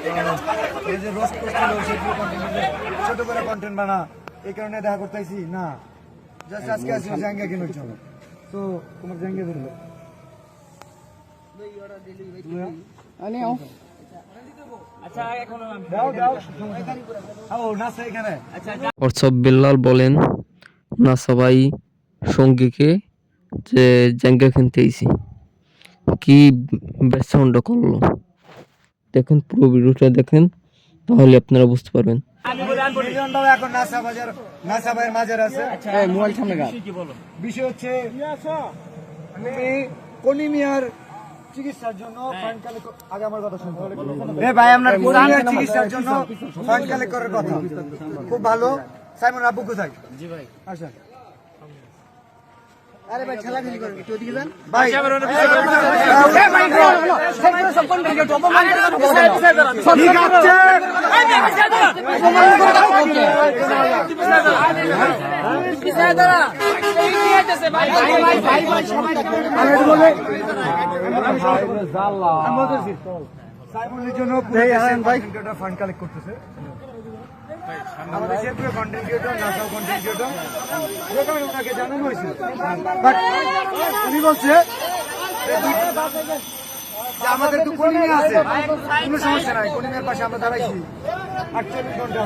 এই যে রোস্ট করছিল সেগুলো ছোট করে কন্টেন্ট বানা, এই কারণে দেখা করতেছি না। জাস্ট আজকে আসি জাঙ্গা কেনার জন্য, তো তোমার জাঙ্গা ধরলো হোয়াটসঅ্যাপ বিল্লাল বলেন না সবাই সঙ্গীকে যে জাঙ্গা কিনতে আইছি, কি ব্যাসাউন্ডটা করলো দেখেন, পুরো ভিডিওটা দেখেন তাহলে আপনারা বুঝতে পারবেন। এখন নাসা ভাইয়ের মাঝে আছে। বিষয় হচ্ছে কনি মিয়ার চিকিৎসার জন্য ফান্ড কালেক্ট, আগে আমার কথা শুনতে হবে ভাই, আমরা কনি মিয়ার চিকিৎসার জন্য ফান্ড কালেক্ট করার কথা, খুব ভালো। সাইমন আব্বু কোথায়? জি ভাই আচ্ছা। আরে ভাই খেলা খেলি করেন, একটু ওদিকে যান ভাই। সাইমনের জন্য ফান্ড কালেক্ট করতেছে আমাদের chef content creator, নাসাও content creator, যেখানে ওনাকে জানানো হয়েছে। বাট উনি বলছে যে আমাদের তো কলিমে আছে, কোনো সমস্যা নাই, কলিমের পাশে আমরা দাঁড়াইছি 48 ঘন্টা।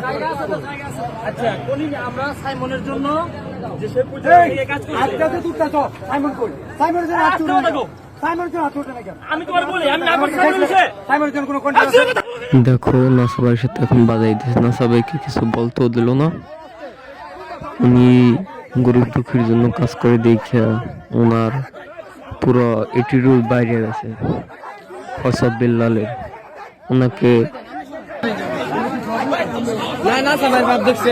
আচ্ছা কলিমে আমরা সাইমনের জন্য যে সে পূজা কাজ করছে, আজকে দুধটা তো সাইমন কই, সাইমনের জন্য হাত তুলে দেখো, সাইমনের জন্য হাত তুলে না কেন? আমি তোমার বলি আমি না করতে বলছে সাইমনের জন্য কোনো কন্টেন্ট আছে? দেখো নাসাবাইয়ের সাথে এখন বাজাই দিচ্ছে, নাসাবাইকে কিছু বলতেও দিল না। উনি গরিব দুঃখীর জন্য কাজ করে দেখে ওনার পুরো এটিটিউড বাইরে গেছে হোয়াটসঅ্যাপ বিল্লালের। ওনাকে না সবাই বাদ দেখছে।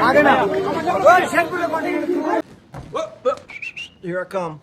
আগে না Here I come.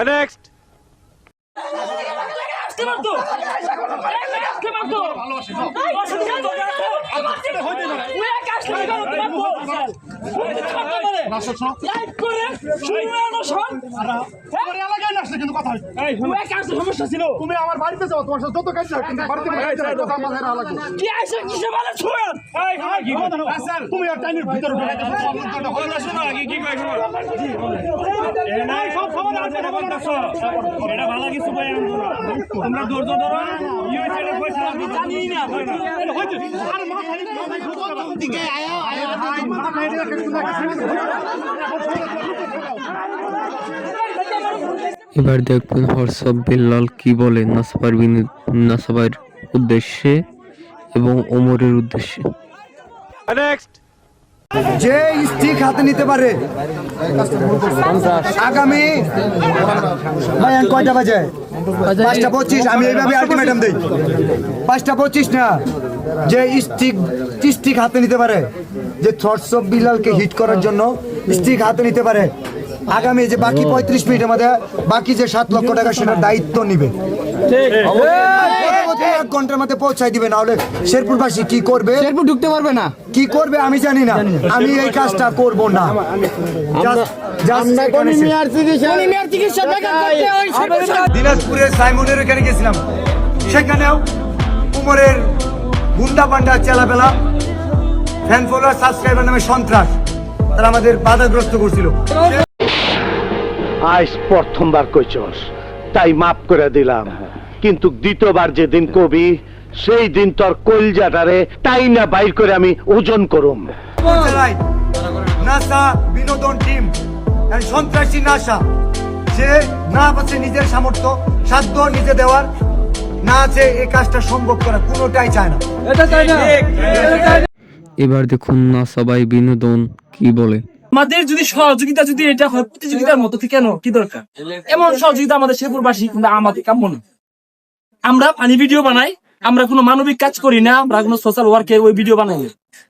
Next. সমস্যা ছিল তুমি আমার বাড়িতে যাও, তোমার সাথে যত কাজ তুমি আর টাইমের ভিতরে এটা ভালো কিছু তোমরা ধৈর্য ধরো। এবার দেখবেন হোয়াটসঅ্যাপ বিল্লাল কি বলে নাসাবাইয়ের উদ্দেশ্যে এবং ওমরের উদ্দেশ্যে। যে স্টিক হাতে নিতে পারে আগামী কয়টা বাজে 5:25, আমি এইভাবে আলটিমেটাম দিই 5:25 না, যে স্টিক হাতে নিতে পারে, যে হোয়াটসঅ্যাপ বিল্লালকে হিট করার জন্য স্টিক হাতে নিতে পারে, আগামী যে বাকি 35 মিনিটের মধ্যে বাকি যে 7 লক্ষ টাকা সেটার দায়িত্ব নিবে। পরবর্তী 1 ঘন্টার মধ্যে পৌঁছায় দিবে, না হলে শেরপুরবাসী কি করবে, শেরপুর ঢুকতে পারবে না। কি করবে আমি জানি না। আমি এই কাজটা করব না। দিনাজপুরের সাইমনের এখানে গেছিলাম, সেখানেও উমরের গুন্ডা পান্ডা চেলাবেলা ফ্যান ফলোয়ার সাবস্ক্রাইবার নামে সন্ত্রাস, তারা আমাদের বাধাগ্রস্ত করছিল। আজ প্রথমবার কইছস তাই মাফ করে দিলাম, কিন্তু দ্বিতীয়বার যেদিন কবি সেই দিন তোর কলজাটারে তাই না বাইর করে আমি ওজন করুম। নাসা বিনোদন টিম সন্ত্রাসী নাসা, যে না আছে নিজের সামর্থ্য সাধ্য নিজে দেওয়ার, না আছে এই কাজটা সম্ভব করা, কোনোটাই চায় না। এবার দেখুন না সবাই বিনোদন কি বলে। আমাদের যদি সহযোগিতা যদি এটা হয় প্রতিযোগিতার মতো, কেন কি দরকার এমন সহযোগিতা আমাদের শেরপুরবাসী কিন্তু আমাদের কাম্য না। আমরা ফানি ভিডিও বানাই, আমরা কোনো মানবিক কাজ করি না, আমরা কোনো সোশ্যাল ওয়ার্কে ওই ভিডিও বানাই না।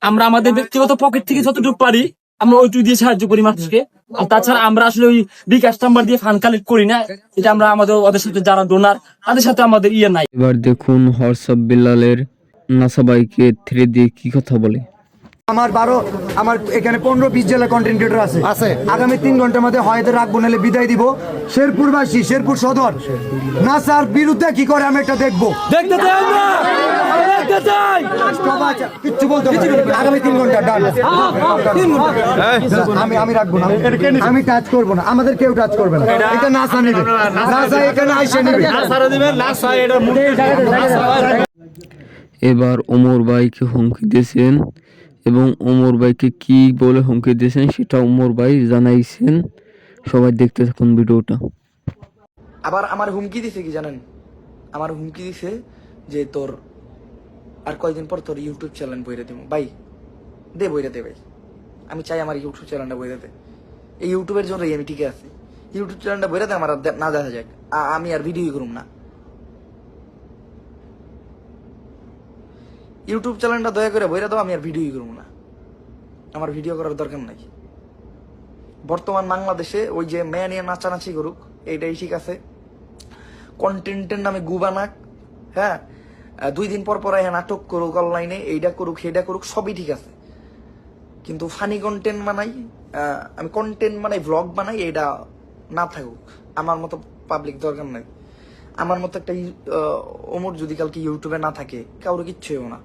আমরা আমাদের ব্যক্তিগত পকেট থেকে যতটুকু পারি আমরা ওইটুকু দিয়ে সাহায্য করি মানুষকে। আর তাছাড়া আমরা আসলে ওই বিকাশ নাম্বার দিয়ে ফান্ড কালেক্ট করি না। এটা আমরা আমাদের ওদের সাথে যারা ডোনার তাদের সাথে আমাদের ইয়ে নাই। এবার দেখুন হোয়াটসঅ্যাপ বিলালের নাসাবাইকে থ্রি দিয়ে কি কথা বলে। আমার এখানে 15-20 জেলা কন্টেন্ট ক্রিয়েটর আছে। আগামী 3 ঘন্টার মধ্যে হয়তো রাখবো, নাহলে বিদায় দিব। শেরপুরবাসী, শেরপুর সদর নাসার বিরুদ্ধে কি করে আমি এটা দেখবো, দেখতে চাই। কিচ্ছু বলতে হবে না। আগামী 3 ঘন্টা ডান। আমি রাখবো না, আমি টাচ করবো না, আমাদের কেউ টাচ করবে না। এটা নাসা নেবে, নাসা এখানে আইসে নেবে। এবার ওমর ভাইকে হুমকি দিয়েছেন এবং ওমর ভাইকে কি বলে হুমকি দিয়েছেন সেটা ওমর ভাই জানাইছেন। সবাই দেখতে থাকুন ভিডিওটা। আবার আমার হুমকি দিছে কি জানেন, আমার হুমকি দিছে যে তোর আর কয়দিন পর তোর ইউটিউব চ্যানেল বইরে দিব। ভাই দে বইরে দে ভাই, আমি চাই আমার ইউটিউব চ্যানেলটা বইরে দে। এই ইউটিউবের জন্যই আমি ঠিক আছি। ইউটিউব চ্যানেলটা বইরে দে, আমার আর না দেখা যাক, আমি আর ভিডিও করুম না। ইউটিউব চ্যানেলটা দয়া করে বইরে দাও, আমি আর ভিডিও করুম না। আমার ভিডিও করার দরকার নাই। বর্তমান বাংলাদেশে ওই যে মেয়ে নিয়ে নাচানাচি করুক, এইটাই ঠিক আছে। কন্টেন্টের নামে গুবানাক, হ্যাঁ 2 দিন পর পর নাটক করুক অনলাইনে, এইটা করুক সেটা করুক, সবই ঠিক আছে। কিন্তু ফানি কন্টেন্ট বানাই, আমি কন্টেন্ট বানাই, ভ্লগ বানাই, এটা না থাকুক। আমার মতো পাবলিক দরকার নাই। আমার মতো একটা ওমর যদি কালকে ইউটিউবে না থাকে, কারোর কিচ্ছু হইব না।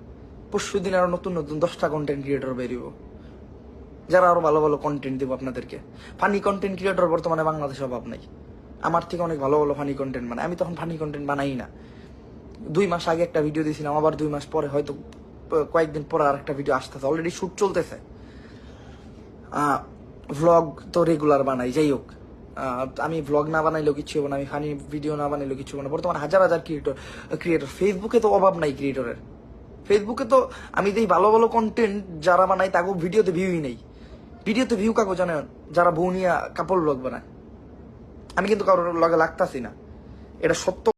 পরশু দিন আরো নতুন নতুন 10টা কন্টেন্ট ক্রিয়েটর বেরিয়েব, যারা আরো ভালো ভালো কন্টেন্ট দেবো আপনাদেরকে। ফানি কন্টেন্ট ক্রিয়েটর বর্তমানে বাংলাদেশে অভাব নাই। আমার থেকে অনেক ভালো ভালো ফানি কন্টেন্ট বানায়। আমি তখন ফানি কন্টেন্ট বানাই না। 2 মাস আগে একটা ভিডিও দিয়েছিলাম, আবার 2 মাস পরে হয়তো কয়েকদিন পরে আর একটা ভিডিও আসতেছে, অলরেডি শুট চলতেছে। ভ্লগ তো রেগুলার বানাই। যাই হোক, আমি ভ্লগ না বানাইলেও কিছু হবে না, আমি ফানি ভিডিও না বানাইলেও কিছু হবে না। বর্তমানে হাজার হাজার ক্রিয়েটর ফেসবুকে তো অভাব নাই ক্রিয়েটরের। ফেসবুকে তো আমি দেখি ভালো ভালো কন্টেন্ট যারা বানাই তাকে ভিডিওতে ভিউই নেই। ভিডিওতে ভিউ কাকো জানেন, যারা বউ নিয়ে কাপড় ব্লগ বানায়। আমি কিন্তু কারোর লগে লাগতাছি না, এটা সত্য।